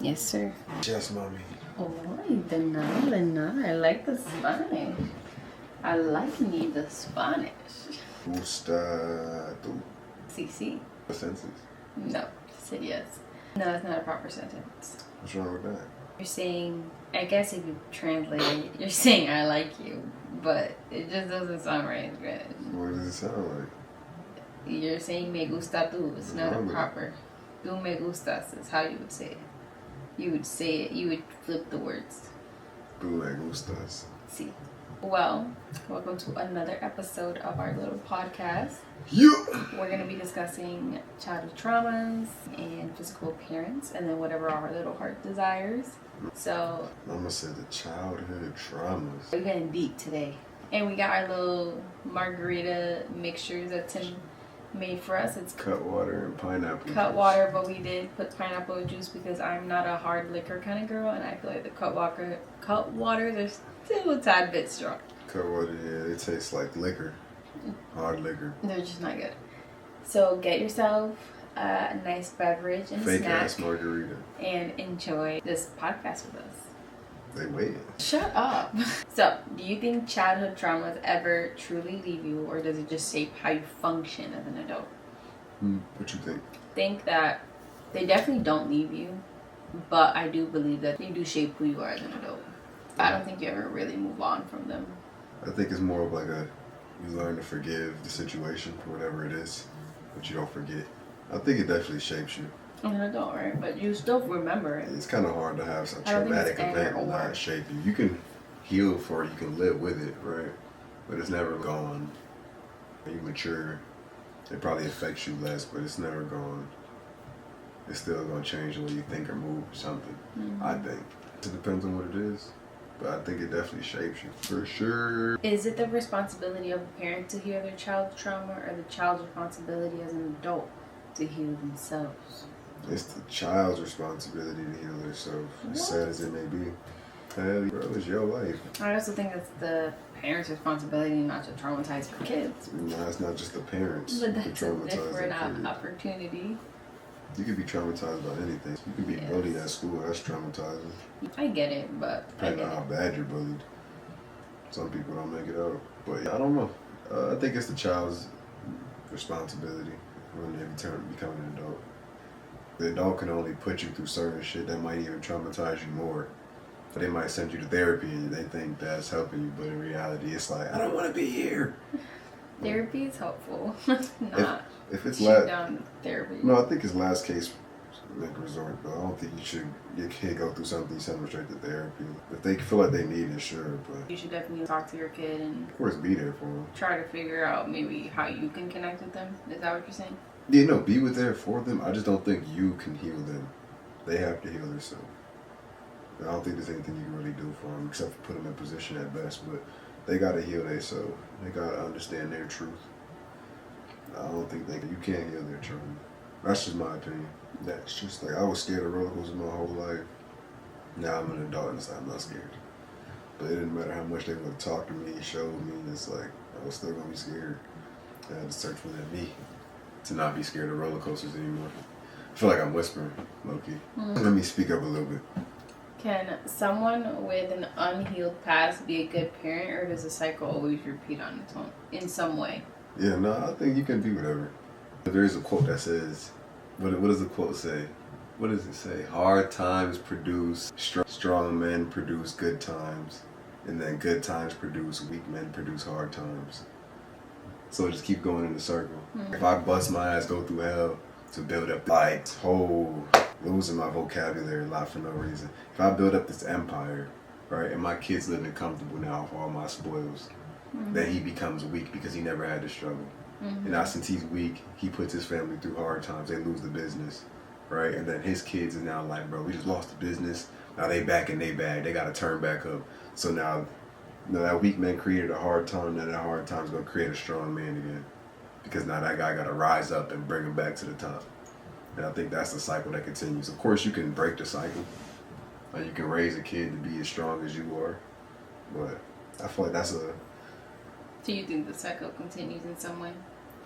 Yes, sir. Yes, mommy. Oh, de nada, de nada. I like the Spanish. I like me the Spanish. Gusta tu. Sí, sí. A sentence. No, said yes. No, that's not a proper sentence. What's wrong with that? You're saying, I guess if you translate it, you're saying I like you, but it just doesn't sound right. What does it sound like? You're saying me gusta tú. It's not a wrong with it? proper. Tú me gustas is how you would say it. You would say it, you would flip the words. Tu me gustas. See. Well, welcome to another episode of our little podcast. You. We're going to be discussing childhood traumas and physical appearance, and then whatever our little heart desires. So, Mama said the childhood traumas. we're getting deep today. And we got our little margarita mixtures that Tim made for us. It's Cut water and pineapple. cut juice. water, but we did put pineapple juice because I'm not a hard liquor kind of girl, and I feel like the cut waters are still a tad bit strong. Cut water, yeah, it tastes like liquor. Hard liquor. They're just not good. So get yourself a nice beverage and Fake snack ass margarita. and enjoy this podcast with us. They waiting. Shut up. So, do you think childhood traumas ever truly leave you, or does it just shape how you function as an adult? What you think? I think that they definitely don't leave you, but I do believe that they do shape who you are as an adult. I don't think you ever really move on from them. I think it's more of like you learn to forgive the situation for whatever it is, but you don't forget. I think it definitely shapes you. As an adult, right? But you still remember it. It's kind of hard to have some I don't think traumatic it's event either or. not shape you. You can heal for it, you can live with it, right? But it's never gone. When you mature, it probably affects you less, but it's never gone. It's still going to change the way you think or move or something, I think. It depends on what it is, but I think it definitely shapes you, for sure. Is it the responsibility of a parent to heal their child's trauma, or the child's responsibility as an adult to heal themselves? It's the child's responsibility to heal themselves, as sad as it may be. Hell, bro, it's your life. I also think it's the parents' responsibility not to traumatize their kids. No, it's not just the parents But who that's a traumatize their different kids. opportunity. You could be traumatized by anything. You could be Yes. bullied at school. That's traumatizing. I get it, but I Depending get on how it. bad you're bullied. Some people don't make it out. But I don't know. I think it's the child's responsibility when they become an adult. The adult can only put you through certain shit that might even traumatize you more. But they might send you to therapy and they think that's helping you. But in reality, it's like, I don't want to be here. Therapy is helpful. Not If it's shoot down therapy. No, I think it's last case like resort, but I don't think your kid go through something, you send them straight to therapy. If they feel like they need it, sure, but You should definitely talk to your kid and of course be there for them. try to figure out maybe how you can connect with them. Is that what you're saying? Yeah, no, be there for them. I just don't think you can heal them. They have to heal themselves. I don't think there's anything you can really do for them except for put them in position at best, but they gotta heal themselves. They gotta understand their truth. I don't think you can't heal their trauma. That's just my opinion. That's just like, I was scared of roller coasters my whole life. Now I'm an adult and I'm not scared. But it didn't matter how much they would talk to me, show me, it's like, I was still gonna be scared. I had to search within me to not be scared of roller coasters anymore. I feel like I'm whispering, low-key. Let me speak up a little bit. Can someone with an unhealed past be a good parent, or does the cycle always repeat on its own in some way? Yeah, no, I think you can be whatever. There is a quote that says, what does the quote say? What does it say? Hard times produce strong men produce good times, and then good times produce weak men produce hard times. So just keep going in the circle. If I bust my ass, go through hell to build up losing my vocabulary a lot for no reason. If I build up this empire, right, and my kid's living comfortable now with all my spoils, then he becomes weak because he never had to struggle. And now since he's weak, he puts his family through hard times. They lose the business, right? And then his kids are now like, bro, we just lost the business. Now they back in they bag. They got to turn back up. So now that weak man created a hard time. Now that hard time's going to create a strong man again. Because now that guy got to rise up and bring him back to the top. And I think that's the cycle that continues. Of course, you can break the cycle. Or you can raise a kid to be as strong as you are. But I feel like that's a... Do you think the cycle continues in some way?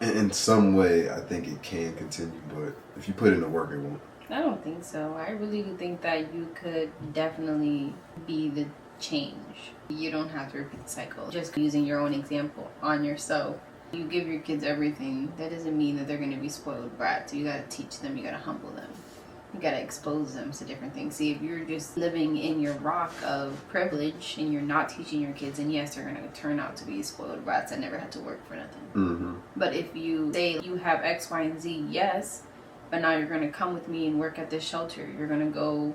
In some way, I think it can continue, but if you put in the work, it won't. I don't think so. I really do think that you could definitely be the change. You don't have to repeat the cycle. Just using your own example on yourself. You give your kids everything. That doesn't mean that they're going to be spoiled brats. You got to teach them. You got to humble them. You got to expose them to different things. See, if you're just living in your rock of privilege and you're not teaching your kids, and yes, they're going to turn out to be spoiled brats that never had to work for nothing. Mm-hmm. But if you say you have X, Y, and Z, yes, but now you're going to come with me and work at this shelter. You're going to go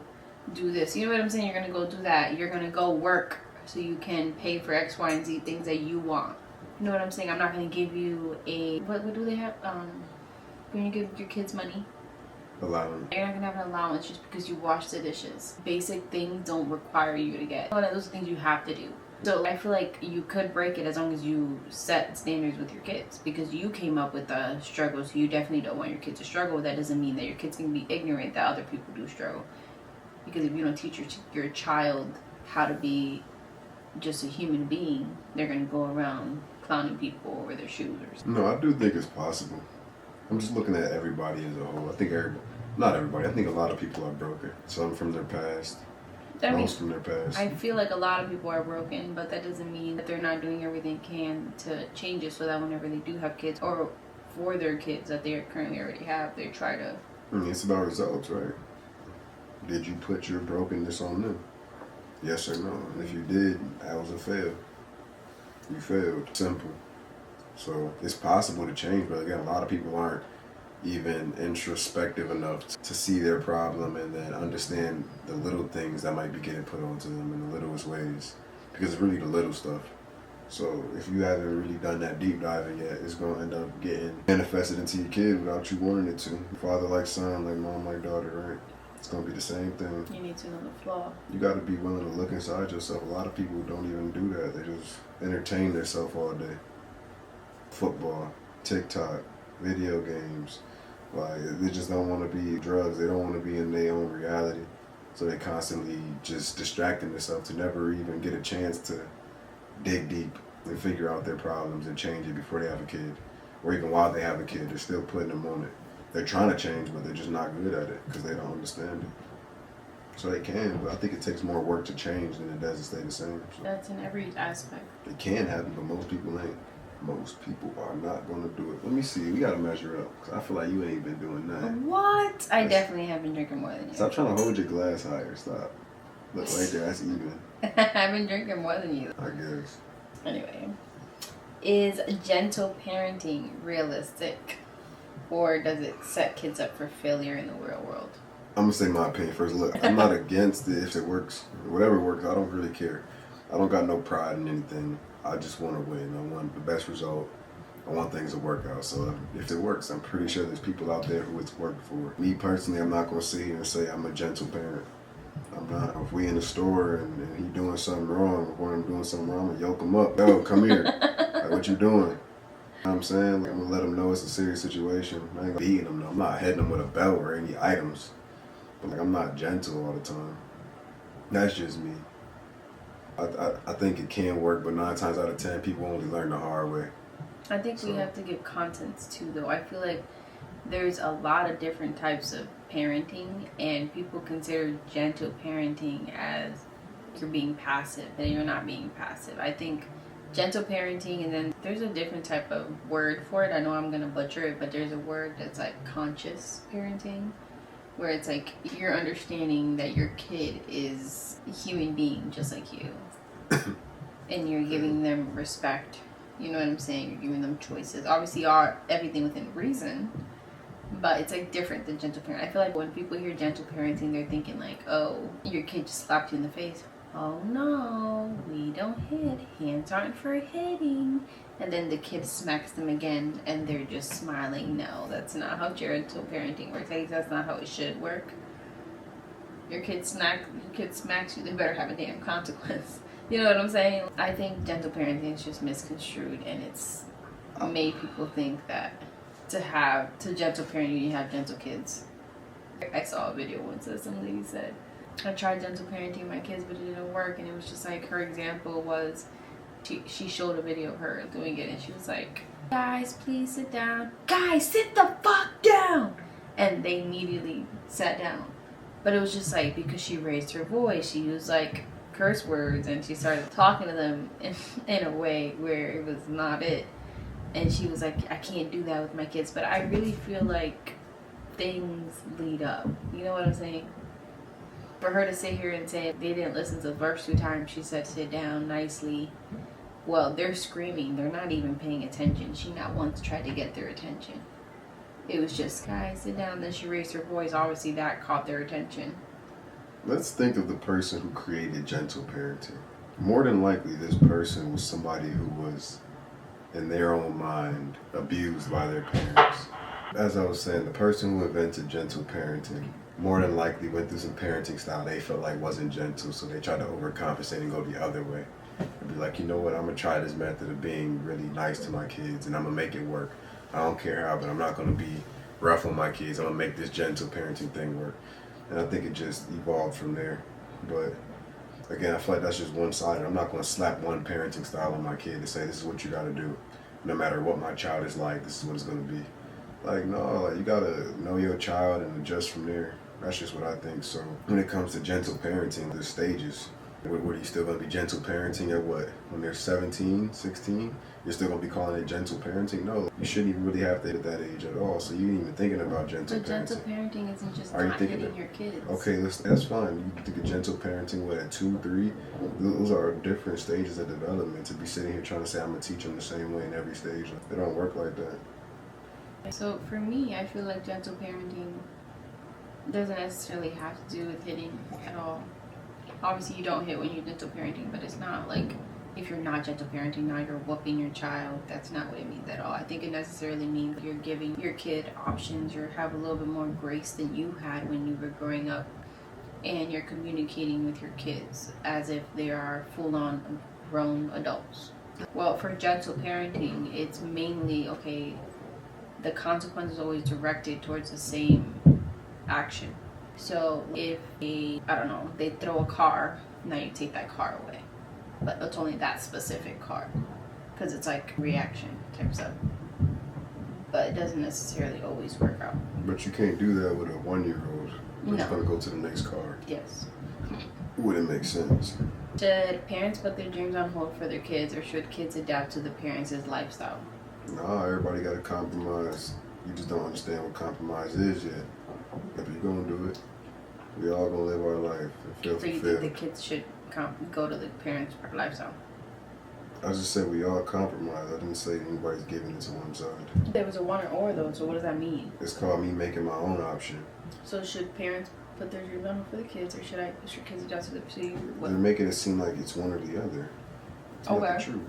do this. You know what I'm saying? You're going to go do that. You're going to go work so you can pay for X, Y, and Z things that you want. You know what I'm saying? I'm not going to give you a... What do they have? When you give your kids money? Allowance. You're not going to have an allowance just because you wash the dishes. Basic things don't require you to get. Those are things you have to do. So I feel like you could break it as long as you set standards with your kids, because you came up with the struggles. You definitely don't want your kids to struggle. That doesn't mean that your kids can be ignorant that other people do struggle. Because if you don't teach your child how to be just a human being, they're going to go around clowning people over their shoes or something. No, I do think it's possible. I'm just looking at everybody as a whole. I think not everybody. I think a lot of people are broken. Some from their past. Most from their past. I feel like a lot of people are broken, but that doesn't mean that they're not doing everything they can to change it so that whenever they do have kids, or for their kids that they currently already have, they try to... It's about results, right? Did you put your brokenness on them? Yes or no? And if you did, that was a fail. You failed. Simple. So it's possible to change, but again, a lot of people aren't even introspective enough to see their problem and then understand the little things that might be getting put onto them in the littlest ways, because it's really the little stuff. So if you haven't really done that deep diving yet, it's going to end up getting manifested into your kid without you wanting it to. Father like son, like mom like daughter, right? It's going to be the same thing. You need to know the flaw. You got to be willing to look inside yourself. A lot of people don't even do that. They just entertain themselves all day. Football, TikTok, video games. Like, they just don't want to be drugs. They don't want to be in their own reality. So they constantly just distracting themselves to never even get a chance to dig deep and figure out their problems and change it before they have a kid. Or even while they have a kid, they're still putting them on it. They're trying to change, but they're just not good at it because they don't understand it. So they can, but I think it takes more work to change than it does to stay the same. So that's in every aspect. It can happen, but most people ain't. Most people are not going to do it. Let me see. We got to measure up, because I feel like you ain't been doing nothing. What? I definitely have been drinking more than you. Stop trying to hold your glass higher. Stop. Look right there. That's even. I've been drinking more than you. I guess. Anyway. Is gentle parenting realistic? Or does it set kids up for failure in the real world? I'm going to say my opinion first. Look, I'm not against it if it works. Whatever works, I don't really care. I don't got no pride in anything. I just want to win. I want the best result. I want things to work out. So if it works, I'm pretty sure there's people out there who it's worked for. Me personally, I'm not going to sit here and say I'm a gentle parent. I'm not. If we in the store and he doing something wrong, or I'm doing something wrong, I'm going to yoke him up. Yo, come here. Like, what you doing? You know what I'm saying? Like, I'm going to let him know it's a serious situation. I ain't beating him, though. I'm not hitting him with a belt or any items. But like, I'm not gentle all the time. That's just me. I think it can work, but 9 times out of 10, people only learn the hard way. I think we have to give contents too, though. I feel like there's a lot of different types of parenting, and people consider gentle parenting as you're being passive, and you're not being passive. I think gentle parenting, and then there's a different type of word for it. I know I'm going to butcher it, but there's a word that's like conscious parenting, where it's like you're understanding that your kid is a human being just like you. And you're giving them respect. You know what I'm saying? You're giving them choices. Obviously, everything within reason, but it's like different than gentle parenting. I feel like when people hear gentle parenting, they're thinking like, oh, your kid just slapped you in the face. Oh no, we don't hit. Hands aren't for hitting. And then the kid smacks them again, and they're just smiling. No, that's not how gentle parenting works. Like, that's not how it should work. Your kid smacks you, they better have a damn consequence. You know what I'm saying? I think gentle parenting is just misconstrued, and it's made people think that to gentle parent you have gentle kids. I saw a video once that some lady said, I tried gentle parenting my kids, but it didn't work. And it was just like, her example was, she showed a video of her doing it, and she was like, guys, please sit down. Guys, sit the fuck down. And they immediately sat down. But it was just like, because she raised her voice, she used like curse words, and she started talking to them in a way where it was not it. And she was like, I can't do that with my kids. But I really feel like things lead up. You know what I'm saying? For her to sit here and say they didn't listen to the first 2 times she said sit down nicely. Well, they're screaming. They're not even paying attention. She not once tried to get their attention. It was just, guys, sit down. Then she raised her voice. Obviously, that caught their attention. Let's think of the person who created gentle parenting. More than likely, this person was somebody who was, in their own mind, abused by their parents. As I was saying, the person who invented gentle parenting more than likely went through some parenting style they felt like wasn't gentle, so they tried to overcompensate and go the other way. And be like, you know what, I'm going to try this method of being really nice to my kids, and I'm going to make it work. I don't care how, but I'm not going to be rough on my kids. I'm going to make this gentle parenting thing work. And I think it just evolved from there. But again, I feel like that's just one-sided. I'm not going to slap one parenting style on my kid and say, this is what you got to do. No matter what my child is like, this is what it's going to be. Like, no, like, you got to know your child and adjust from there. That's just what I think. So when it comes to gentle parenting, there's stages. What are you still going to be gentle parenting at what? When they're 17, 16? You're still going to be calling it gentle parenting? No, you shouldn't even really have to at that age at all. So you ain't even thinking about gentle parenting. But gentle parenting isn't just not hitting your kids. Okay, that's fine. You think of gentle parenting, what, at 2, 3? Those are different stages of development. To be sitting here trying to say I'm going to teach them the same way in every stage, it don't work like that. So for me, I feel like gentle parenting doesn't necessarily have to do with hitting at all. Obviously, you don't hit when you're gentle parenting, but it's not like if you're not gentle parenting, now you're whooping your child. That's not what it means at all. I think it necessarily means you're giving your kid options, or have a little bit more grace than you had when you were growing up, and you're communicating with your kids as if they are full-on grown adults. Well, for gentle parenting, it's mainly, okay, the consequence is always directed towards the same action. So if they throw a car, now you take that car away. But it's only that specific car, because it's like reaction type stuff. But it doesn't necessarily always work out. But you can't do that with a 1-year-old. It's going to go to the next car. Yes. Wouldn't make sense. Should parents put their dreams on hold for their kids, or should kids adapt to the parents' lifestyle? Nah, everybody got to compromise. You just don't understand what compromise is yet. If you're going to do it, we all going to live our life and feel So you fulfilled. think the kids should go to the parents' lifestyle? I just said we all compromise. I didn't say anybody's giving it to one side. There was a one or though, so what does that mean? It's called me making my own option. So should parents put their dreams on for the kids, or should kids adapt to the They're making it seem like it's one or the other. It's not the truth.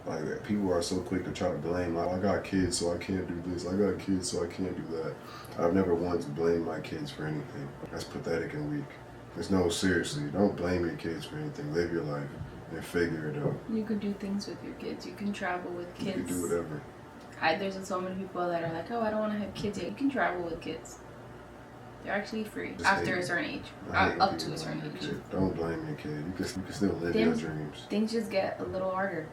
Like, people are so quick to try to blame, like, I got kids so I can't do this, I got kids so I can't do that. I've never once blamed my kids for anything. That's pathetic and weak. No, seriously, don't blame your kids for anything. Live your life and figure it out. You can do things with your kids. You can travel with kids. You can do whatever. There's so many people that are like, oh, I don't want to have kids yet. You can travel with kids. They're actually free after a certain age. Up to a certain age. Don't blame your kid. You can still live your dreams. Things just get a little harder.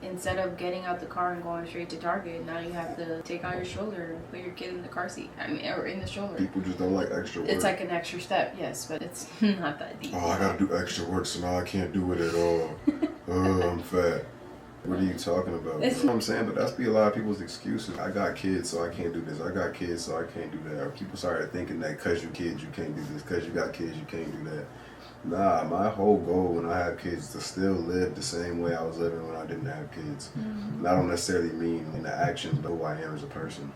Instead of getting out the car and going straight to Target, now you have to take out your stroller and put your kid in the car seat. Or in the stroller. People just don't like extra work. It's like an extra step, yes, but it's not that deep. Oh, I gotta do extra work, so now I can't do it at all. Oh, I'm fat. What are you talking about? You know what I'm saying? But that's be a lot of people's excuses. I got kids, so I can't do this. I got kids, so I can't do that. Or people started thinking that because you kids, you can't do this. Because you got kids, you can't do that. Nah, my whole goal when I have kids is to still live the same way I was living when I didn't have kids. Mm-hmm. And I don't necessarily mean in the actions, but who I am as a person.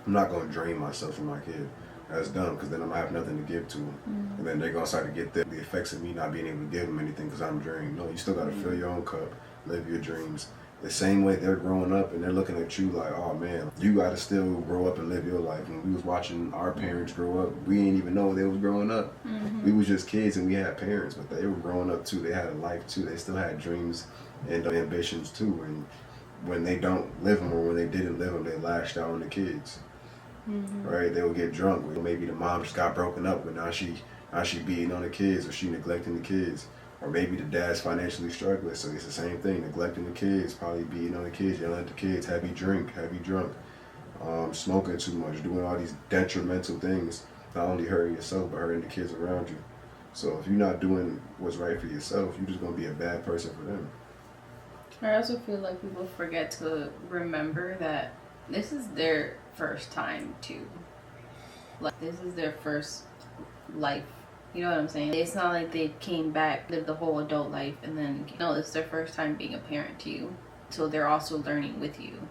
I'm not going to drain myself from my kid. That's dumb, because then I'm going to have nothing to give to them. Mm-hmm. And then they're going to start to get the effects of me not being able to give them anything because I'm drained. No, you still got to fill your own cup, live your dreams. The same way they're growing up and they're looking at you like, oh man, you got to still grow up and live your life. When we was watching our parents grow up, we didn't even know they was growing up. Mm-hmm. We was just kids and we had parents, but they were growing up too. They had a life too. They still had dreams and ambitions too. And when they don't live them, or when they didn't live them, they lashed out on the kids. Mm-hmm. Right? They would get drunk. Maybe the mom just got broken up, but now she beating on the kids, or she neglecting the kids. Or maybe the dad's financially struggling, so it's the same thing, neglecting the kids, probably beating on the kids, yelling at the kids, have you drunk, smoking too much, doing all these detrimental things, not only hurting yourself, but hurting the kids around you. So if you're not doing what's right for yourself, you're just going to be a bad person for them. I also feel like people forget to remember that this is their first time too. Like, this is their first life. You know what I'm saying? It's not like they came back, lived the whole adult life, and then, no, it's their first time being a parent to you. So they're also learning with you.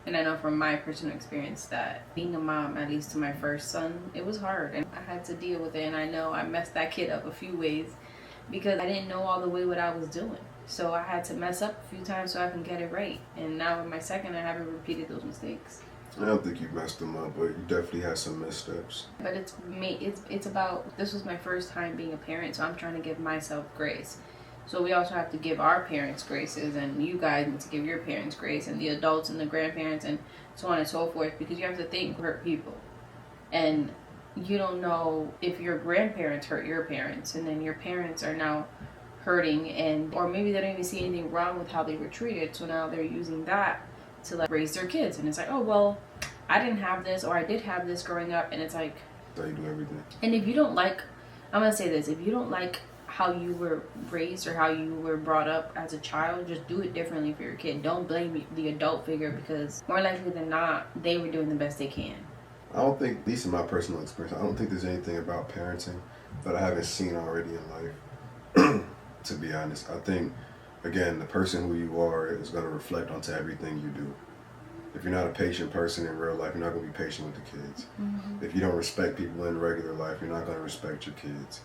And I know from my personal experience that being a mom, at least to my first son, it was hard. And I had to deal with it. And I know I messed that kid up a few ways because I didn't know all the way what I was doing. So I had to mess up a few times so I can get it right. And now with my second, I haven't repeated those mistakes. I don't think you messed them up, but you definitely had some missteps. But it's about, this was my first time being a parent, so I'm trying to give myself grace. So we also have to give our parents graces, and you guys need to give your parents grace, and the adults and the grandparents, and so on and so forth, because you have to think hurt people. And you don't know if your grandparents hurt your parents, and then your parents are now hurting, and or maybe they don't even see anything wrong with how they were treated, so now they're using that to like raise their kids. And it's like, oh well, I didn't have this, or I did have this growing up, and it's like, that's how you do everything. And if you don't like, I'm gonna say this, if you don't like how you were raised or how you were brought up as a child, just do it differently for your kid. Don't blame the adult figure, because more likely than not, they were doing the best they can. I don't think, at least in my personal experience, I don't think there's anything about parenting that I haven't seen already in life. To be honest, I think, again, the person who you are is going to reflect onto everything you do. If you're not a patient person in real life, you're not going to be patient with the kids. Mm-hmm. If you don't respect people in regular life, you're not going to respect your kids.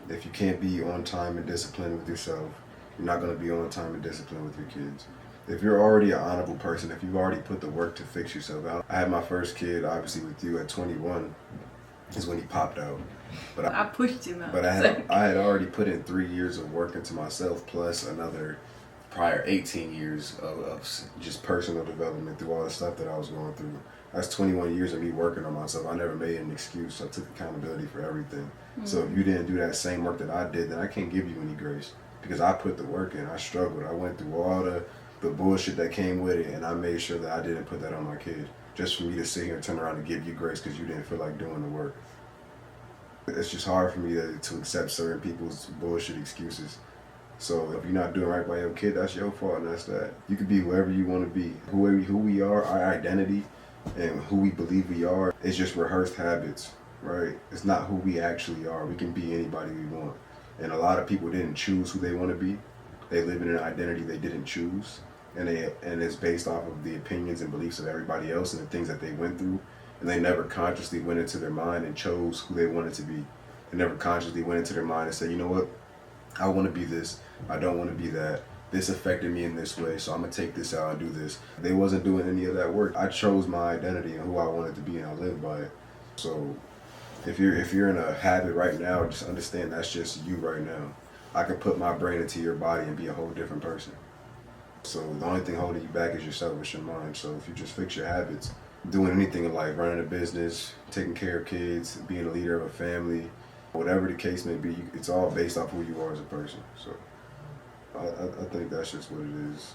If you can't be on time and disciplined with yourself, you're not going to be on time and disciplined with your kids. If you're already an honorable person, if you've already put the work to fix yourself out. I had my first kid, obviously, with you at 21, is when he popped out. But I pushed him out. But I had already put in 3 years of work into myself, plus another prior 18 years of just personal development through all the stuff that I was going through. That's 21 years of me working on myself. I never made an excuse. I took accountability for everything. Mm-hmm. So if you didn't do that same work that I did, then I can't give you any grace, because I put the work in. I struggled. I went through all the bullshit that came with it, and I made sure that I didn't put that on my kid, just for me to sit here and turn around and give you grace because you didn't feel like doing the work. It's just hard for me to accept certain people's bullshit excuses. So if you're not doing right by your kid, that's your fault, and that's that. You can be whoever you want to be. Who we are, our identity, and who we believe we are, is just rehearsed habits, right? It's not who we actually are. We can be anybody we want. And a lot of people didn't choose who they want to be. They live in an identity they didn't choose. And it's based off of the opinions and beliefs of everybody else and the things that they went through. And they never consciously went into their mind and chose who they wanted to be. They never consciously went into their mind and said, you know what? I want to be this. I don't want to be that. This affected me in this way, so I'm going to take this out and do this. They wasn't doing any of that work. I chose my identity and who I wanted to be, and I lived by it. So if you're in a habit right now, just understand that's just you right now. I can put my brain into your body and be a whole different person. So the only thing holding you back is yourself, it's your mind. So if you just fix your habits, doing anything in life, running a business, taking care of kids, being a leader of a family, whatever the case may be, it's all based off who you are as a person. So I think that's just what it is.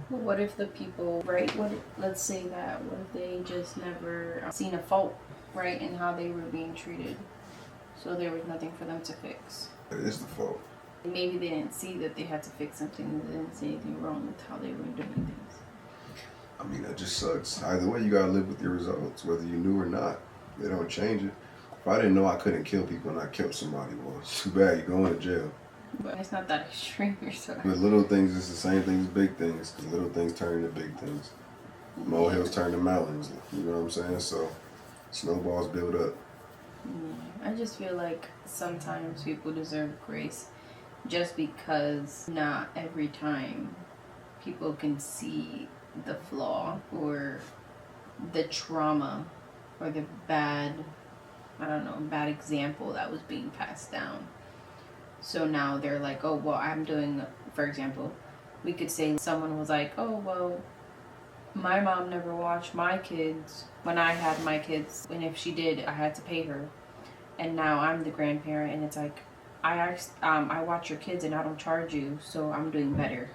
Well, what if the people, right, let's say that, what if they just never seen a fault, right, in how they were being treated, so there was nothing for them to fix? It is the fault. Maybe they didn't see that they had to fix something, they didn't see anything wrong with how they were doing things. I mean, that just sucks. Either way, you gotta live with your results, whether you knew or not. They don't change it. If I didn't know I couldn't kill people and I killed somebody, well, it's too bad, you're going to jail. But it's not that extreme, you're sorry. But little things is the same thing as big things, because little things turn into big things. Molehills turn to mountains, you know what I'm saying? So, snowballs build up. Yeah, I just feel like sometimes people deserve grace just because not every time people can see the flaw or the trauma or the bad example that was being passed down. So now they're like, oh, well, I'm doing, for example, we could say someone was like, oh, well, my mom never watched my kids when I had my kids, and if she did, I had to pay her. And now I'm the grandparent, and it's like, I watch your kids and I don't charge you, so I'm doing better.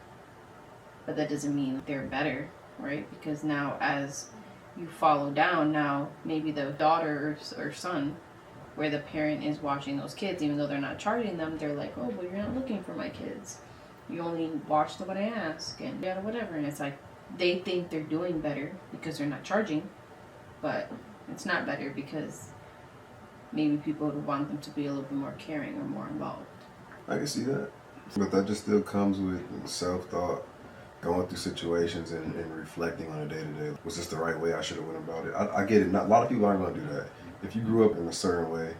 But that doesn't mean they're better, right? Because now as you follow down, now maybe the daughter or son, where the parent is watching those kids, even though they're not charging them, they're like, oh, well, you're not looking for my kids. You only watch them when I ask, and yeah, whatever. And it's like, they think they're doing better because they're not charging, but it's not better because maybe people would want them to be a little bit more caring or more involved. I can see that. But that just still comes with self-thought, going through situations and reflecting on a day-to-day. Was this the right way I should have went about it? I get it. Not, a lot of people aren't going to do that. If you grew up in a certain way,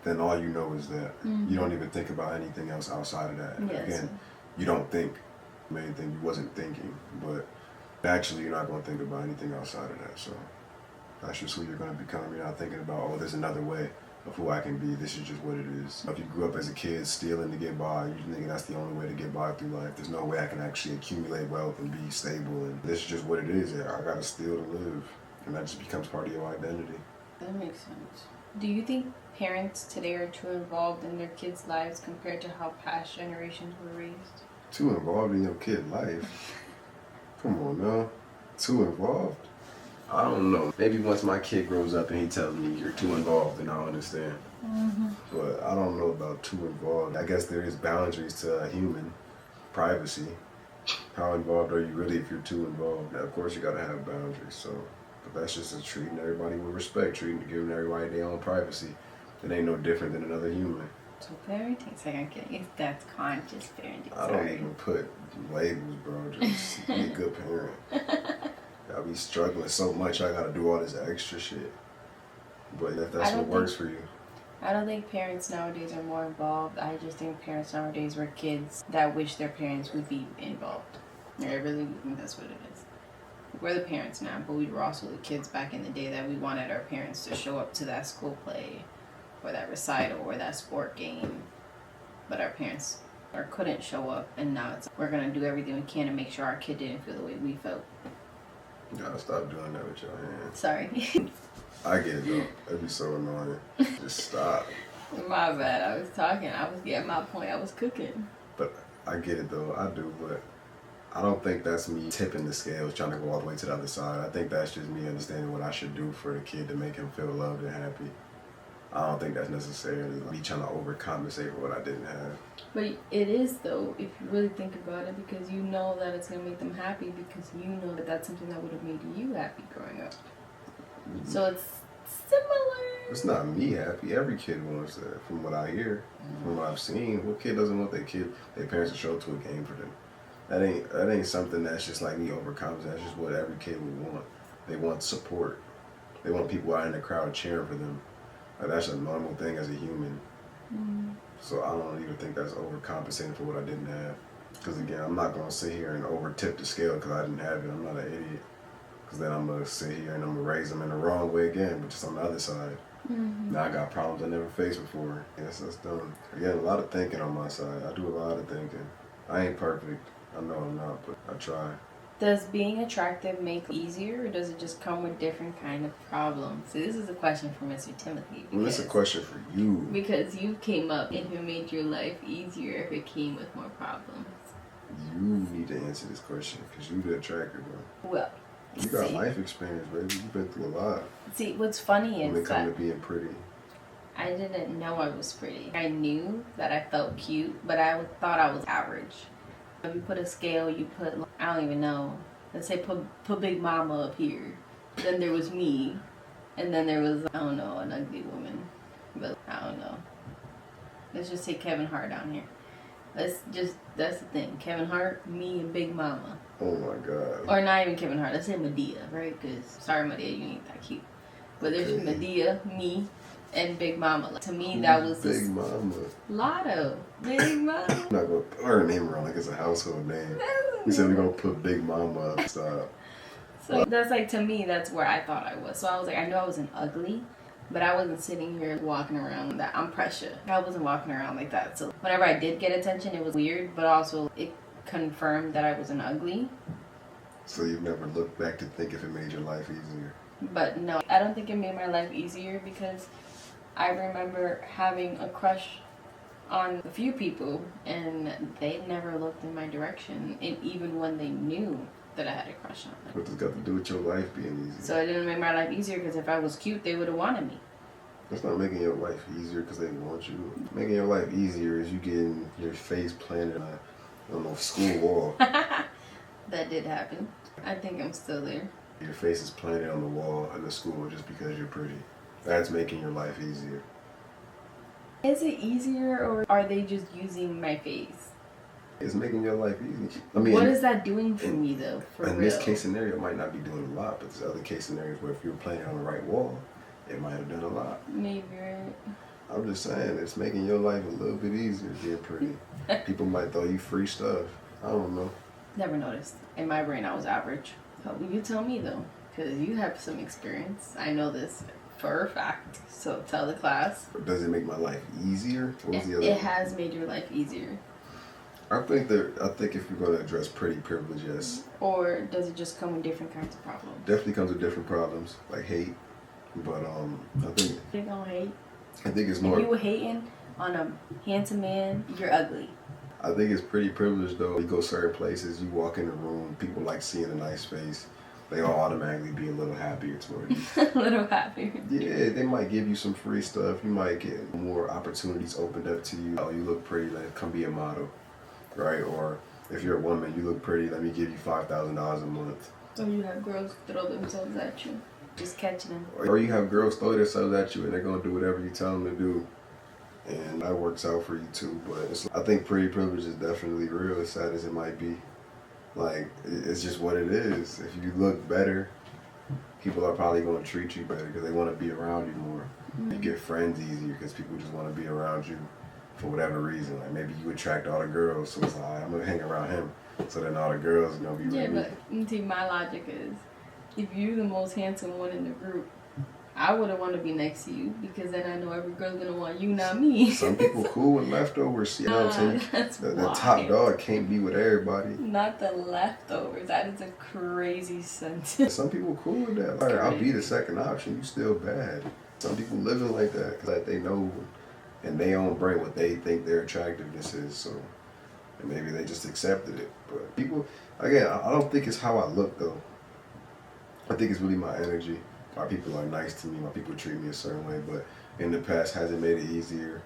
then all you know is that. Mm-hmm. You don't even think about anything else outside of that. Yes. Again, you don't think. Main thing, you wasn't thinking. But actually, you're not going to think about anything outside of that. So that's just who you're going to become. You're not thinking about, oh, there's another way of who I can be. This is just what it is. If you grew up as a kid stealing to get by, you think that's the only way to get by through life. There's no way I can actually accumulate wealth and be stable. And this is just what it is. I got to steal to live. And that just becomes part of your identity. That makes sense. Do you think parents today are too involved in their kids' lives compared to how past generations were raised? Too involved in your kid's life? Come on now. Too involved? I don't know. Maybe once my kid grows up and he tells me you're too involved, then I'll understand. Mm-hmm. But I don't know about too involved. I guess there is boundaries to a human privacy. How involved are you really if you're too involved? Now, of course, you gotta have boundaries. So, but that's just treating everybody with respect, giving everybody their own privacy. It ain't no different than another human. So parenting, so I'm kidding. That's conscious parenting. I don't even put labels, bro. Just be a good parent. I be struggling so much, I gotta do all this extra shit. But if that's what works for you. I don't think parents nowadays are more involved. I just think parents nowadays were kids that wish their parents would be involved. I really think that's what it is. We're the parents now, but we were also the kids back in the day that we wanted our parents to show up to that school play or that recital or that sport game. But our parents couldn't show up, and now it's we're gonna do everything we can to make sure our kid didn't feel the way we felt. You gotta stop doing that with your hands. Sorry. I get it though. That'd be so annoying. Just stop. My bad. I was talking. I was getting my point. I was cooking. But I get it though. I do. But I don't think that's me tipping the scales, trying to go all the way to the other side. I think that's just me understanding what I should do for the kid to make him feel loved and happy. I don't think that's necessarily me trying to overcompensate for what I didn't have. But it is, though, if you really think about it, because you know that it's going to make them happy because you know that that's something that would have made you happy growing up. Mm-hmm. So it's similar. It's not me happy. Every kid wants that, from what I hear, from what I've seen. What kid doesn't want their parents to show up to a game for them? That ain't something that's just like me overcompensating. That's just what every kid would want. They want support. They want people out in the crowd cheering for them. Like, that's a normal thing as a human. Mm-hmm. So I don't even think that's overcompensating for what I didn't have. Because again, I'm not going to sit here and over-tip the scale because I didn't have it. I'm not an idiot. Because then I'm going to sit here and I'm going to raise them in the wrong way again, but just on the other side. Mm-hmm. Now I got problems I never faced before. Yes, that's dumb. Again, a lot of thinking on my side. I do a lot of thinking. I ain't perfect. I know I'm not, but I try. Does being attractive make it easier, or does it just come with different kind of problems? So this is a question for Mr. Timothy. Well, it's a question for you. Because you came up and who made your life easier if it came with more problems? You need to answer this question because you're the attractor, bro. Well, you got life experience, baby. You've been through a lot. See, what's funny is when it comes to being pretty. I didn't know I was pretty. I knew that I felt cute, but I thought I was average. If you put a scale, you put, I don't even know, let's say put Big Mama up here. Then there was me. And then there was, I don't know, an ugly woman. But I don't know. Let's just say Kevin Hart down here. That's the thing. Kevin Hart, me, and Big Mama. Oh my God. Or not even Kevin Hart. Let's say Medea, right? Because, sorry Medea, you ain't that cute. But there's Medea, me, and Big Mama. Like, to me, that was Big Mama. Lotto. Big Mama. I'm not going to put her name wrong like it's a household name. We said we're going to put Big Mama up. Stop. So that's like, to me, that's where I thought I was. So I was like, I know I wasn't ugly, but I wasn't sitting here walking around that I'm precious. I wasn't walking around like that. So whenever I did get attention, it was weird, but also it confirmed that I wasn't ugly. So you've never looked back to think if it made your life easier? But no, I don't think it made my life easier because I remember having a crush on a few people, and they never looked in my direction, and even when they knew that I had a crush on them. What does got to do with your life being easier? So it didn't make my life easier, because if I was cute, they would have wanted me. That's not making your life easier because they want you. Making your life easier is you getting your face planted on a school wall. That did happen. I think I'm still there. Your face is planted on the wall in the school just because you're pretty. That's making your life easier. Is it easier, or are they just using my face? It's making your life easy. I mean, what is that doing for me, though? For in real? this case scenario, it might not be doing a lot, but there's other case scenarios where if you were planted on the right wall, it might have done a lot. Maybe, right? I'm just saying, it's making your life a little bit easier being pretty. People might throw you free stuff. I don't know. Never noticed. In my brain, I was average. But you tell me, though, because you have some experience. I know this for a fact. So tell the class. Does it make my life easier? It has made your life easier. I think if you're going to address pretty privilege, yes. Or does it just come with different kinds of problems? Definitely comes with different problems, like hate. But I think They don't hate. I think it's more. If you were hating on a handsome man, you're ugly. I think it's pretty privileged though. You go certain places, you walk in the room, people like seeing a nice face. They all automatically be a little happier toward you. A little happier. Yeah, they might give you some free stuff. You might get more opportunities opened up to you. Oh, you look pretty, like come be a model, right? Or if you're a woman, you look pretty, let me give you $5,000 a month. Or you have girls throw themselves at you. Just catching them. Or you have girls throw themselves at you and they're going to do whatever you tell them to do. And that works out for you too. But I think pretty privilege is definitely real, as sad as it might be. Like, it's just what it is. If you look better, people are probably going to treat you better because they want to be around you more. Mm-hmm. You get friends easier because people just want to be around you for whatever reason. Like maybe you attract all the girls, so it's like, I'm going to hang around him. So then all the girls are going to be ready. Yeah, but see, my logic is, if you're the most handsome one in the group, I wouldn't want to be next to you because then I know every girl's going to want you, not me. Some people cool with leftovers. You know what I'm saying? The top dog can't be with everybody. Not the leftovers. That is a crazy sentence. Some people cool with that. Like, I'll be the second option. You still bad. Some people living like that because like, they know in their own brain what they think their attractiveness is. So and maybe they just accepted it. But people, again, I don't think it's how I look though. I think it's really my energy. Why people are nice to me, why people treat me a certain way, but in the past, has it made it easier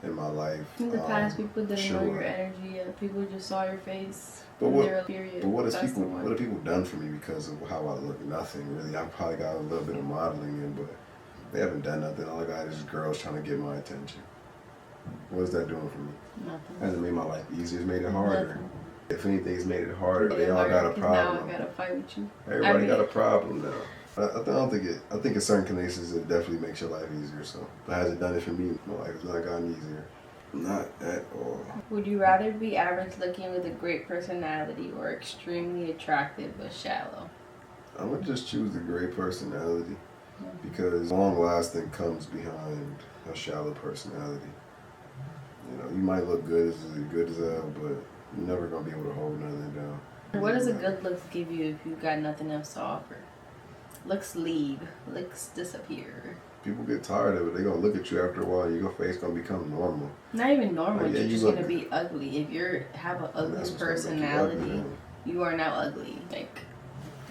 in my life? In the past, people didn't know your energy, people just saw your face. But what have people done for me because of how I look? Nothing really. I probably got a little bit of modeling in, but they haven't done nothing. All I got is girls trying to get my attention. What is that doing for me? Nothing. It hasn't made my life easier. It's made it harder. Nothing. If anything, it's made it harder. They all got a problem. Now I gotta fight with you. Everybody got a problem now. I think in certain cases it definitely makes your life easier. So, but has it done it for me? My life has not gotten easier. Not at all. Would you rather be average looking with a great personality or extremely attractive but shallow? I would just choose the great personality because long lasting comes behind a shallow personality. You know, you might look good as hell, but you're never gonna be able to hold nothing down. What does a good looks give you if you got nothing else to offer? Looks leave, looks disappear. People get tired of it. They're gonna look at you after a while. Your face gonna become normal. Not even normal. Like, yeah, you're just gonna be ugly. If you have an ugly personality, you are now ugly. Like,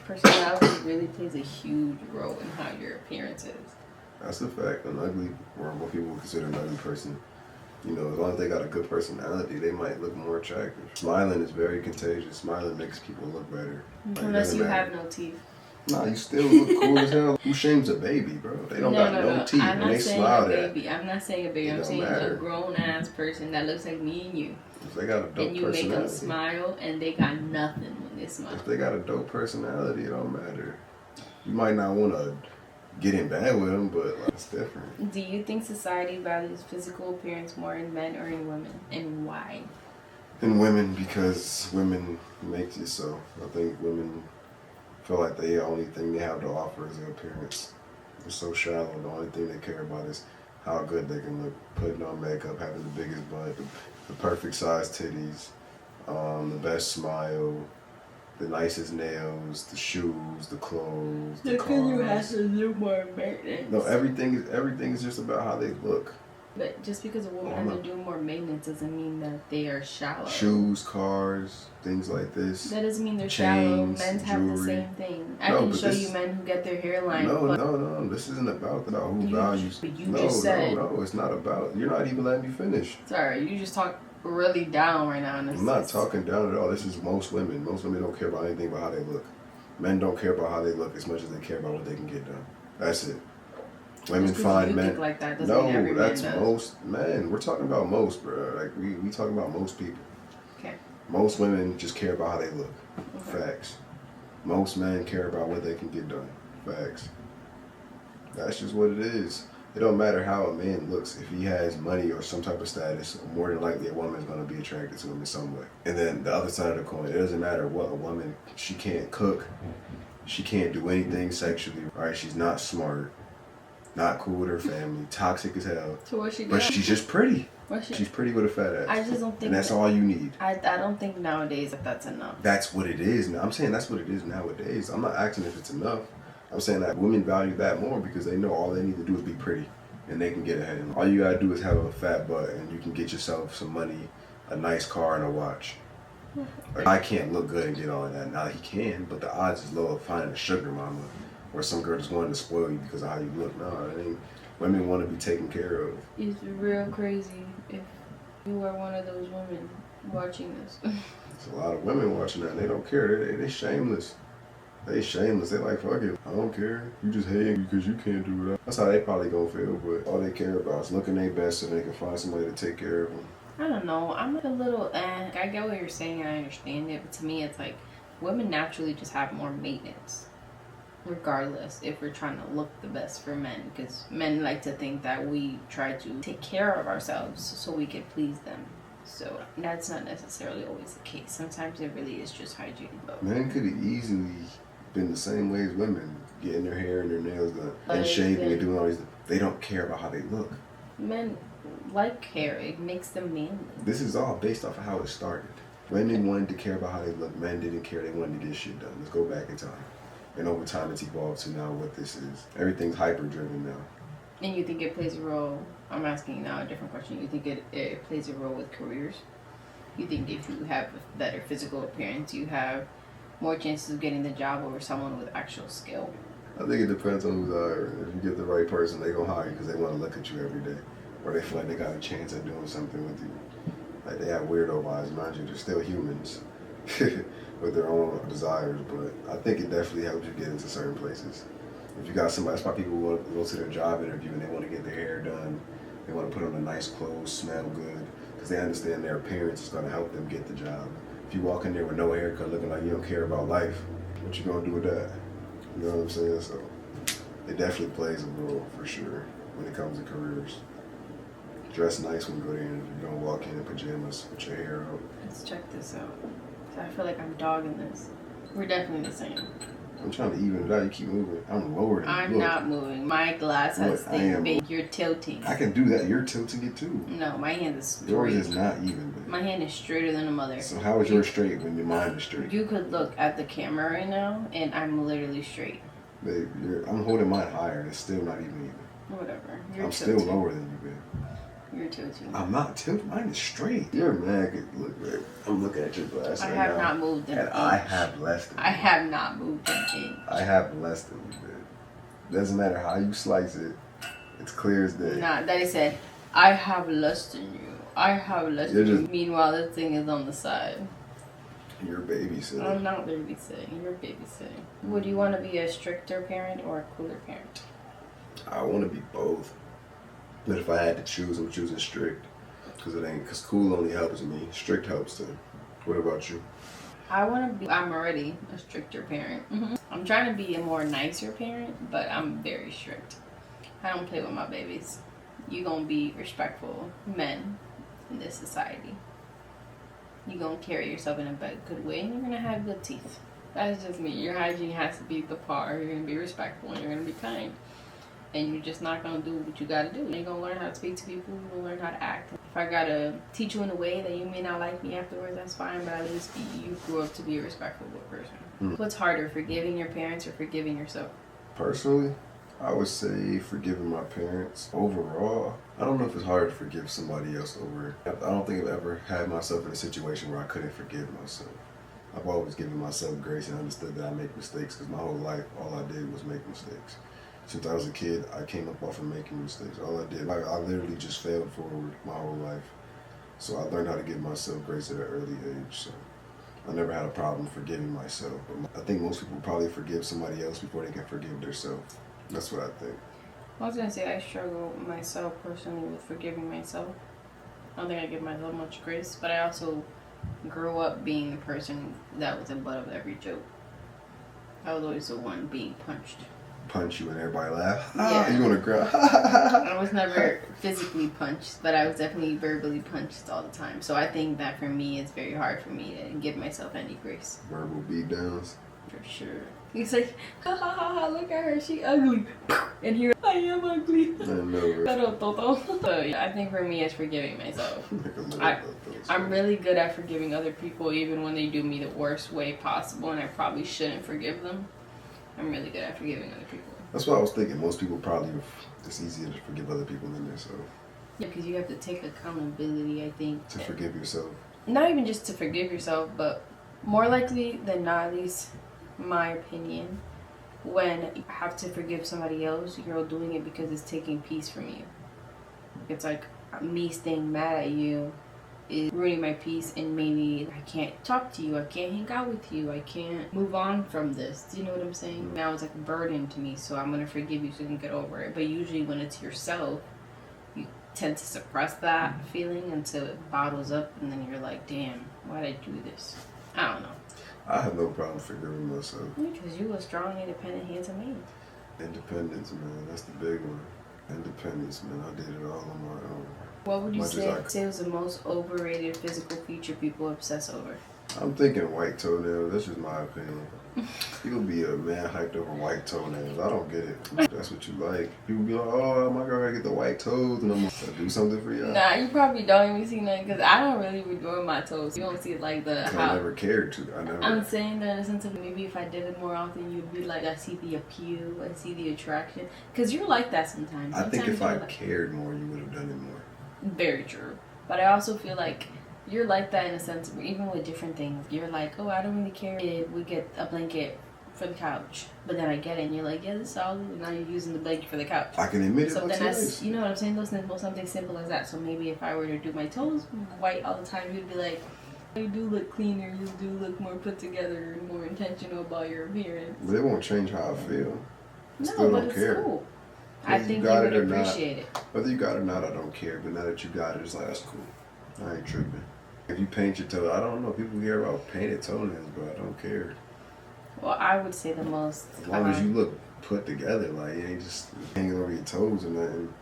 personality really plays a huge role in how your appearance is. That's a fact. An ugly, or what people would consider an ugly person, you know, as long as they got a good personality, they might look more attractive. Smiling is very contagious. Smiling makes people look better. Unless you have no teeth. Nah, you still look cool as hell. Who shames a baby, bro? They don't got no teeth. I'm when not they saying smile a baby. I'm not saying a baby. I'm saying a grown-ass person that looks like me and you. If they got a dope personality. And you make them smile, and they got nothing when they smile. If they got a dope personality, it don't matter. You might not want to get in bed with them, but like, it's different. Do you think society values physical appearance more in men or in women, and why? In women, because women make it so. I think women feel like the only thing they have to offer is their appearance. They're so shallow. The only thing they care about is how good they can look, putting on makeup, having the biggest butt, the perfect size titties, the best smile, the nicest nails, the shoes, the clothes, the cars. You have to do more maintenance. No, everything is just about how they look. But just because a woman doesn't do more maintenance doesn't mean that they are shallow. Shoes, cars, things like this. That doesn't mean they're chains, shallow. Men have the same thing. I can show you men who get their hairline. No. This isn't about who values. But you just said. No. It's not about. You're not even letting me finish. Sorry, you just talk really down right now. I'm not talking down at all. This is most women. Most women don't care about anything about how they look. Men don't care about how they look as much as they care about what they can get done. That's it. Women find men. Think like that no, mean that's most men. We're talking about most, bro. Like we talking about most people. Okay. Most women just care about how they look. Okay. Facts. Most men care about what they can get done. Facts. That's just what it is. It don't matter how a man looks. If he has money or some type of status, more than likely a woman is going to be attracted to him in some way. And then the other side of the coin, it doesn't matter what a woman, she can't cook. She can't do anything sexually, right? She's not smart. Not cool with her family, toxic as hell. So what she does? But she's just pretty. She's pretty with a fat ass. I just don't think. And that's all you need. I don't think nowadays that's enough. That's what it is now. I'm saying that's what it is nowadays. I'm not asking if it's enough. I'm saying that women value that more because they know all they need to do is be pretty, and they can get ahead. And all you gotta do is have a fat butt, and you can get yourself some money, a nice car, and a watch. Like, I can't look good and get all of that. Now he can, but the odds is low of finding a sugar mama. Or some girl just wanting to spoil you because of how you look. No, I mean, women want to be taken care of. It's real crazy if you are one of those women watching this. There's a lot of women watching that and they don't care. They shameless. They shameless. They like, fuck it. I don't care. You just hate because you can't do it. That's how they probably gonna feel, but all they care about is looking their best so they can find somebody to take care of them. I don't know. I'm like a little, I get what you're saying and I understand it, but to me it's like women naturally just have more maintenance. Regardless if we're trying to look the best for men, because men like to think that we try to take care of ourselves so we can please them. So that's not necessarily always the case. Sometimes it really is just hygiene. Men could have easily been the same way as women, getting their hair and their nails done and shaving and doing all these. They don't care about how they look. Men like hair. It makes them manly. This is all based off of how it started. Women wanted to care about how they look. Men didn't care. They wanted to get shit done. Let's go back in time. And over time, it's evolved to now what this is. Everything's hyper-driven now. And you think it plays a role? I'm asking now a different question. You think it plays a role with careers? You think if you have a better physical appearance, you have more chances of getting the job over someone with actual skill? I think it depends on who's hiring. If you get the right person, they gonna hire you because they want to look at you every day, or they feel like they got a chance at doing something with you. Like they have weirdo eyes, mind you, they're still humans. With their own desires, but I think it definitely helps you get into certain places. If you got somebody, that's why people want to go to their job interview and they want to get their hair done, they want to put on a nice clothes, smell good, because they understand their appearance is going to help them get the job. If you walk in there with no haircut, looking like you don't care about life, what you going to do with that? You know what I'm saying? So it definitely plays a role for sure when it comes to careers. Dress nice when you go to the interview. You don't walk in in pajamas with your hair out. Let's check this out. I feel like I'm dogging this. We're definitely the same. I'm trying to even it out. You keep moving. I'm lower than you. I'm not moving. My glass has thing. You're tilting. I can do that. You're tilting it too. No, my hand is straight. Yours is not even. Babe. My hand is straighter than a mother. So how is yours straight when your mind is straight? You could look at the camera right now, and I'm literally straight. Babe, I'm holding mine higher, and it's still not even. Whatever. I'm still lower than you, babe. You're tilting. I'm not tilting. Mine is straight. You're mad. Look, babe. I'm looking at your glass I right have now, not moved an inch. I have less than you. I have not moved an inch. I have less than you, babe. Doesn't matter how you slice it. It's clear as day. Nah, Daddy said, I have less than you. I have less than you. Meanwhile, this thing is on the side. You're babysitting. I'm not babysitting. You're babysitting. Would you want to be a stricter parent or a cooler parent? I want to be both. But if I had to choose, I'm choosing strict. Because cool only helps me. Strict helps them. What about you? I'm already a stricter parent. I'm trying to be a more nicer parent, but I'm very strict. I don't play with my babies. You gonna be respectful men in this society. You gonna carry yourself in a good way, and you're gonna have good teeth. That's just me. Your hygiene has to be the par. You're gonna be respectful, and you're gonna be kind. And you're just not gonna do what you gotta do. You're gonna learn how to speak to people. You're gonna learn how to act. If I gotta teach you in a way that you may not like me afterwards, that's fine. But at least you grew up to be a respectful person. What's harder, forgiving your parents or forgiving yourself? Personally, I would say forgiving my parents. Overall, I don't know if it's hard to forgive somebody else over. I don't think I've ever had myself in a situation where I couldn't forgive myself. I've always given myself grace and understood that I make mistakes because my whole life, all I did was make mistakes. Since I was a kid, I came up off of making mistakes. All I did, I literally just failed forward my whole life. So I learned how to give myself grace at an early age. So I never had a problem forgiving myself. But I think most people probably forgive somebody else before they can forgive themselves. That's what I think. I was gonna say I struggle myself personally with forgiving myself. I don't think I give myself much grace, but I also grew up being the person that was the butt of every joke. I was always the one being punched. Punch you and everybody laugh. Yeah. You want to cry? I was never physically punched, but I was definitely verbally punched all the time. So I think that for me, it's very hard for me to give myself any grace. Verbal beatdowns. For sure. He's like, ha ha ha ha, look at her, she ugly. And here, I am ugly. I know. So yeah, I think for me, it's forgiving myself. I'm really good at forgiving other people, even when they do me the worst way possible, and I probably shouldn't forgive them. I'm really good at forgiving other people. That's what I was thinking. Most people probably, it's easier to forgive other people than yourself. Yeah, because you have to take accountability, I think. To forgive yourself. Not even just to forgive yourself, but more likely than not, at least my opinion, when you have to forgive somebody else, you're doing it because it's taking peace from you. It's like me staying mad at you is ruining my peace, and maybe I can't talk to you, I can't hang out with you, I can't move on from this. Do you know what I'm saying? Now it's like a burden to me, so I'm gonna forgive you so you can get over it. But usually when it's yourself, you tend to suppress that feeling until it bottles up, and then you're like, damn, why did I do this? I don't know. I have no problem forgiving myself. Because you a strong, independent, handsome man. Independence, man. That's the big one. Independence, man. I did it all on my own. What would you say was the most overrated physical feature people obsess over? I'm thinking white toenails. That's just my opinion. People be a man hyped over white toenails. I don't get it. That's what you like. People be like, oh, my girl gotta get the white toes, and I'm gonna do something for y'all. Nah, you probably don't even see nothing, because I don't really enjoy my toes. You don't see it like the I never cared to. I'm saying that in the sense of maybe if I did it more often, you'd be like, I see the appeal, I see the attraction. Because you're like that sometimes. I think if I cared more, you would have done it more. Very true. But I also feel like you're like that in a sense, even with different things. You're like, oh, I don't really care if we get a blanket for the couch. But then I get it, and you're like, yeah, this is solid. And now you're using the blanket for the couch. I can admit it. So then that's, you know what I'm saying? Something simple as that. So maybe if I were to do my toes white all the time, you'd be like, you do look cleaner. You do look more put together and more intentional about your appearance. But it won't change how I feel. No, but it's cool. I think you would appreciate it. Whether you got it or not, I don't care. But now that you got it, it's like, that's cool. I ain't tripping. If you paint your toes, I don't know. People care about painted toenails, but I don't care. Well, I would say the most. As long as you look put together, like you ain't just hanging over your toes and nothing.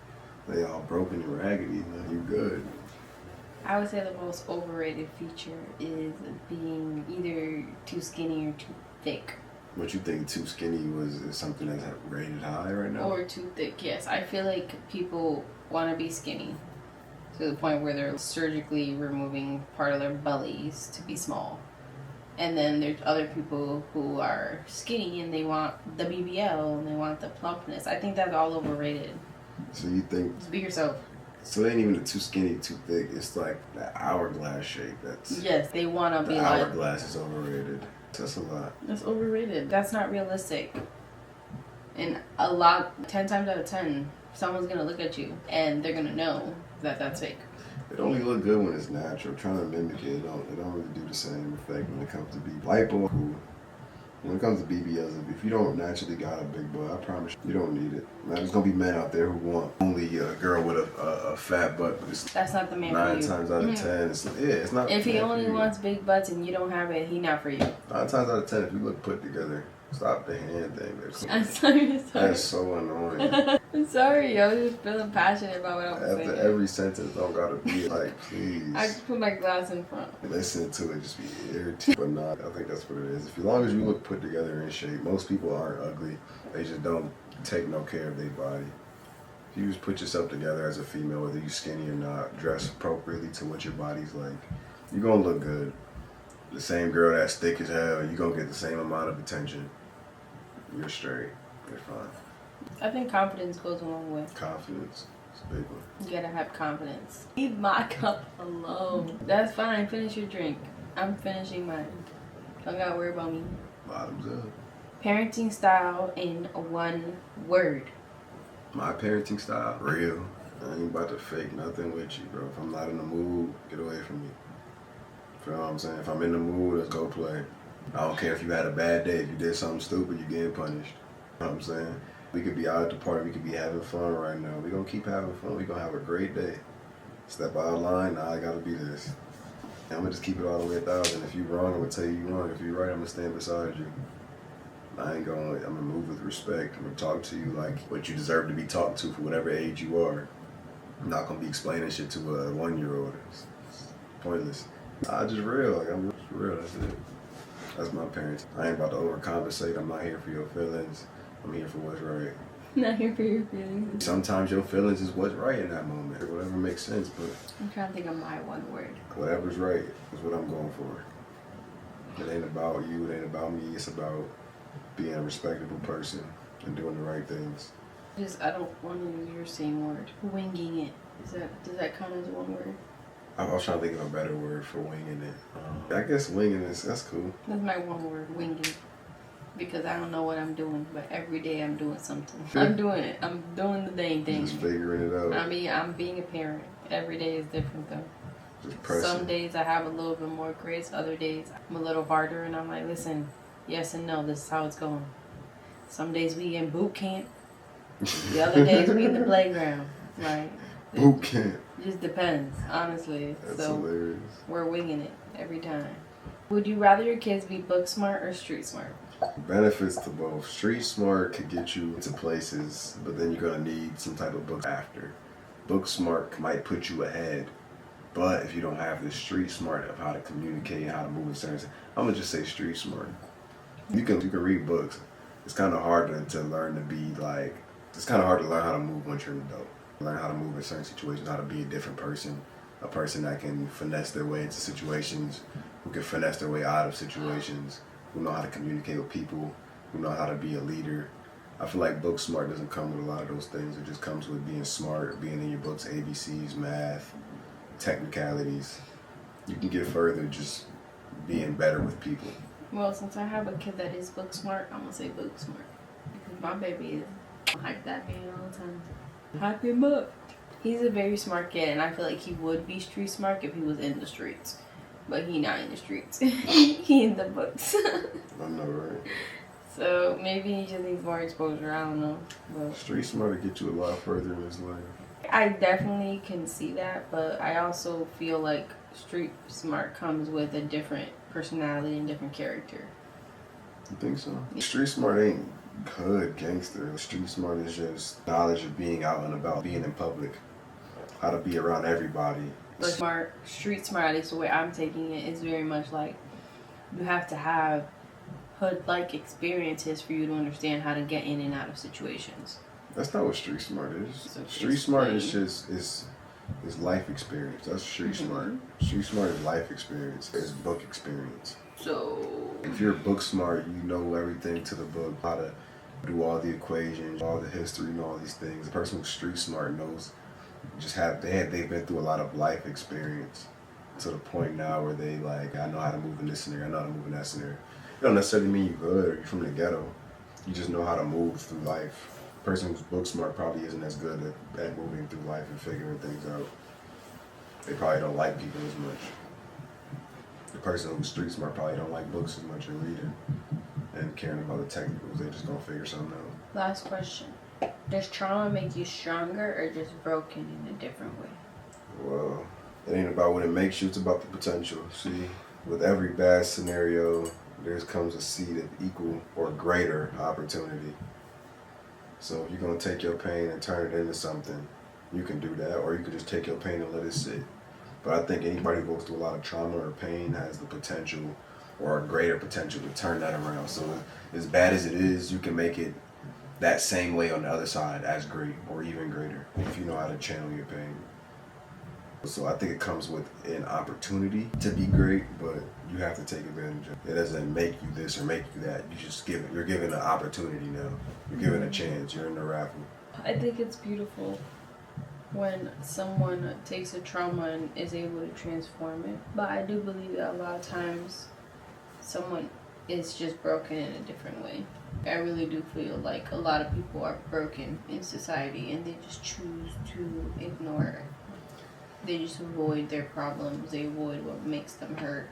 They all broken and raggedy. You good. I would say the most overrated feature is being either too skinny or too thick. What you think too skinny is something that's rated high right now? Or too thick, yes. I feel like people want to be skinny to the point where they're surgically removing part of their bellies to be small. And then there's other people who are skinny and they want the BBL and they want the plumpness. I think that's all overrated. So you think... Just be yourself. So it ain't even a too skinny, too thick. It's like that hourglass shape. Yes, they want to be like... The hourglass is overrated. That's a lot. That's overrated. That's not realistic. And 10 times out of 10, someone's going to look at you and they're going to know that that's fake. It only look good when it's natural. Trying to mimic it, it don't really do the same effect when it comes to BBL. Lipo, cool. When it comes to BBLs, if you don't naturally got a big butt, I promise you don't need it. Now, there's gonna be men out there who want only a girl with a fat butt. But that's not the man for you. 9 times out of 10, it's not. If he only wants big butts and you don't have it, he not for you. 9 times out of 10, if you look put together, stop the hand thing. I'm sorry. That's so annoying. I'm sorry, I was just feeling passionate about what I was saying. After every sentence, don't gotta be like, please. I just put my glass in front. Listen to it, just be irritated. But nah, I think that's what it is. As long as you look put together in shape, most people aren't ugly. They just don't take no care of their body. If you just put yourself together as a female, whether you're skinny or not, dress appropriately to what your body's like, you're gonna look good. The same girl that's thick as hell, you're gonna get the same amount of attention. You're straight. You're fine. I think confidence goes a long way. Confidence. It's a big one. You gotta have confidence. Leave my cup alone. That's fine. Finish your drink. I'm finishing mine. Don't gotta worry about me. Bottoms up. Parenting style in one word. My parenting style, real. I ain't about to fake nothing with you, bro. If I'm not in the mood, get away from me. You know what I'm saying? If I'm in the mood, let's go play. I don't care if you had a bad day. If you did something stupid, you're getting punished. You know what I'm saying? We could be out at the party. We could be having fun right now. We're going to keep having fun. We're going to have a great day. Step out of line, nah, I got to be this. And I'm going to just keep it all the way 1,000. If you're wrong, I'm going to tell you you're wrong. If you're right, I'm going to stand beside you. I'm going to move with respect. I'm going to talk to you like what you deserve to be talked to for whatever age you are. I'm not going to be explaining shit to a 1-year-old. It's pointless. I just real. Like, I'm just real. That's it. That's my parents. I ain't about to overcompensate. I'm not here for your feelings. I'm here for what's right. Not here for your feelings. Sometimes your feelings is what's right in that moment. Whatever makes sense, but I'm trying to think of my one word. whatever's right is what I'm going for. It ain't about you. It ain't about me. It's about being a respectable person and doing the right things. I don't want to use your same word. Winging it. Does that count as one word? I was trying to think of a better word for winging it. I guess winging that's cool. That's my one word, winging. Because I don't know what I'm doing, but every day I'm doing something. I'm doing it. I'm doing the dang thing. Just figuring it out. I mean, I'm being a parent. Every day is different though. Just pressing. Some days I have a little bit more grace. Other days I'm a little harder, and I'm like, listen, yes and no. This is how it's going. Some days we in boot camp. The other days we in the playground. Like boot camp. It just depends, honestly. That's so hilarious. We're winging it every time. Would you rather your kids be book smart or street smart? Benefits to both. Street smart could get you into places, but then you're gonna need some type of book after. Book smart might put you ahead, but if you don't have the street smart of how to communicate and how to move in certain, I'm gonna just say street smart. You can read books. It's kind of hard to learn to be like. It's kind of hard to learn how to move once you're an adult. Learn how to move in certain situations, how to be a different person, a person that can finesse their way into situations, who can finesse their way out of situations, who know how to communicate with people, who know how to be a leader. I feel like book smart doesn't come with a lot of those things. It just comes with being smart, being in your books, ABCs, math, technicalities. You can get further just being better with people. Well, since I have a kid that is book smart, I'm gonna say book smart. Because my baby is hype that man all the time. Hype him up. He's a very smart kid, and I feel like he would be street smart if he was in the streets. But he not in the streets. He in the books. I know, right? So maybe he just needs more exposure. I don't know. But street smart will get you a lot further in this life. I definitely can see that, but I also feel like street smart comes with a different personality and different character. You think so? Street smart ain't hood gangster. Street smart is just knowledge of being out and about, being in public, how to be around everybody. But street smart, at least the way I'm taking it, is very much like you have to have hood-like experiences for you to understand how to get in and out of situations. That's not what street smart is. So street smart is just is life experience. That's street smart. Street smart is life experience. It's book experience. So if you're book smart, you know everything to the book, how to do all the equations, all the history, and all these things. The person who's street smart knows they've been through a lot of life experience to the point now where they like, I know how to move in this scenario, I know how to move in that scenario. It don't necessarily mean you're good or you're from the ghetto. You just know how to move through life. The person who's book smart probably isn't as good at moving through life and figuring things out. They probably don't like people as much. The person who's street smart probably don't like books as much and reading and caring about the technicals. They just gonna figure something out. last question. Does trauma make you stronger or just broken in a different way? Well, it ain't about what it makes you, it's about the potential. See, with every bad scenario, there comes a seed of equal or greater opportunity. So if you're going to take your pain and turn it into something, you can do that, or you can just take your pain and let it sit. But I think anybody who goes through a lot of trauma or pain has the potential or a greater potential to turn that around. So as bad as it is, you can make it that same way on the other side as great or even greater if you know how to channel your pain. So I think it comes with an opportunity to be great, but you have to take advantage of it. It doesn't make you this or make you that. You're given an opportunity now. You're given a chance. You're in the raffle. I think it's beautiful when someone takes a trauma and is able to transform it. But I do believe that a lot of times someone is just broken in a different way. I really do feel like a lot of people are broken in society and they just choose to ignore it. They just avoid their problems. They avoid what makes them hurt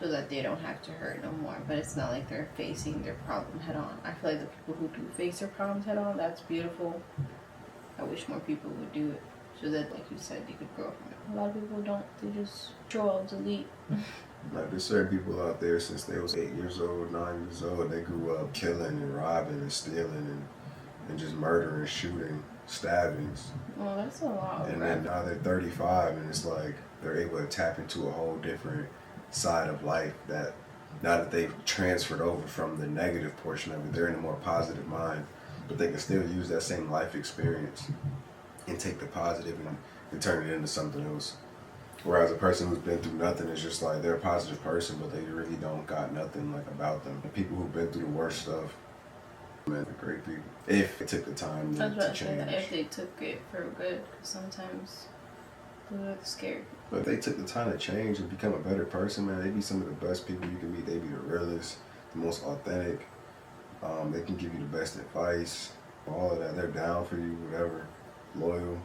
so that they don't have to hurt no more. But it's not like they're facing their problem head on. I feel like the people who do face their problems head on, that's beautiful. I wish more people would do it so that, like you said, they could grow from it. A lot of people don't. They just control, delete. Like there's certain people out there since they was 8 years old, 9 years old, they grew up killing and robbing and stealing and just murdering, shooting, stabbings. Well, that's a lot. And then now they're 35 and it's like they're able to tap into a whole different side of life that now that they've transferred over from the negative portion of it, they're in a more positive mind, but they can still use that same life experience and take the positive and turn it into something else. Whereas a person who's been through nothing is just like they're a positive person, but they really don't got nothing like about them. The people who've been through the worst stuff, man, they're great people. If they took the time to change. If they took it for good, because sometimes people are scared. But if they took the time to change and become a better person, man, they'd be some of the best people you can meet. They'd be the realest, the most authentic. They can give you the best advice, all of that. They're down for you, whatever, loyal.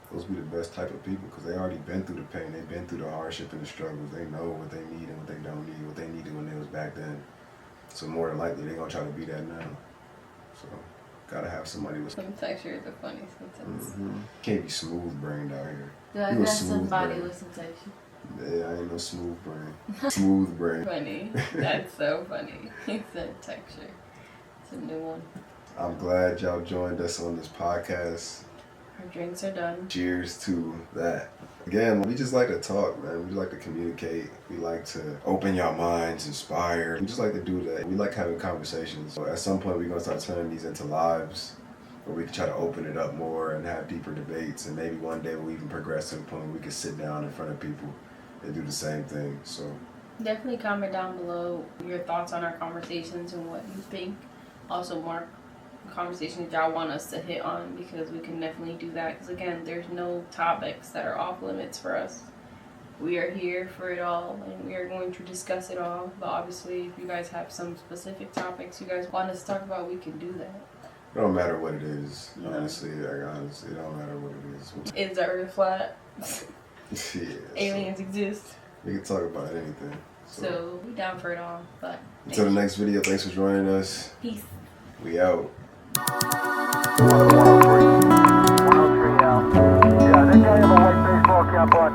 Those be the best type of people because they already been through the pain. They've been through the hardship and the struggles. They know what they need and what they don't need, what they needed when they was back then. So more than likely, they're going to try to be that now. So, gotta have somebody with... Some textures are funny sometimes. Can't be smooth-brained out here. Yeah, I got somebody with some texture. Yeah, I ain't no smooth brain. Smooth brain. Funny. That's so funny. He said texture. It's a new one. I'm glad y'all joined us on this podcast. Our drinks are done. Cheers to that. Again, we just like to talk, man. We like to communicate. We like to open your minds, inspire. We just like to do that. We like having conversations. So at some point, we're going to start turning these into lives where we can try to open it up more and have deeper debates. And maybe one day we'll even progress to the point where we can sit down in front of people and do the same thing. So definitely comment down below your thoughts on our conversations and what you think. Also, mark conversations y'all want us to hit on because we can definitely do that. Because again, there's no topics that are off limits for us. We are here for it all and we are going to discuss it all. But obviously, if you guys have some specific topics you guys want us to talk about, we can do that. It don't matter what it is. Yeah. Honestly, it don't matter what it is. Is the earth flat? Yeah, aliens exist. We can talk about anything. So we down for it all. But until the next video, thanks for joining us. Peace. We out. 103 out. Yeah, I think I have a white baseball cap on.